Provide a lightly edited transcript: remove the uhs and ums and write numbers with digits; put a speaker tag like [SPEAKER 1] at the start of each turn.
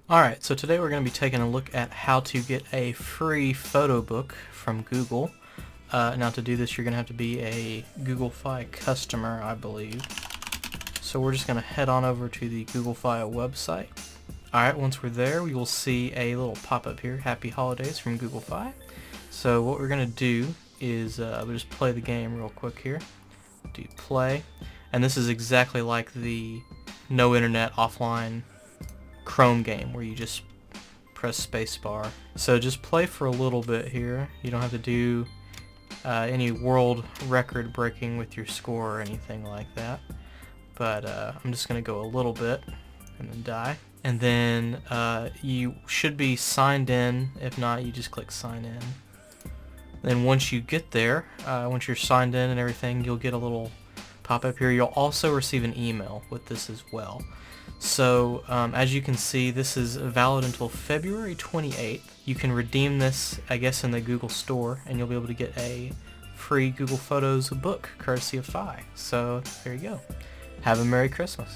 [SPEAKER 1] Alright, so today we're going to be taking a look at how to get a free photo book from Google. Now to do this you're going to have to be a Google Fi customer, I believe. So we're just going to head on over to the Google Fi website. Alright, once we're there we will see a little pop-up here, Happy Holidays from Google Fi. So what we're going to do is we'll just play the game real quick here. Do play. And this is exactly like the no internet offline Chrome game where you just press spacebar. So just play for a little bit here. You don't have to do any world record breaking with your score or anything like that. But I'm just going to go a little bit and then die. And then you should be signed in. If not, you just click sign in. Then once you get there, once you're signed in and everything, you'll get a little pop-up here. You'll also receive an email with this as well. So as you can see, this is valid until February 28th. You can redeem this, I guess, in the Google Store, and you'll be able to get a free Google Photos book courtesy of Fi. So there you go. Have a Merry Christmas.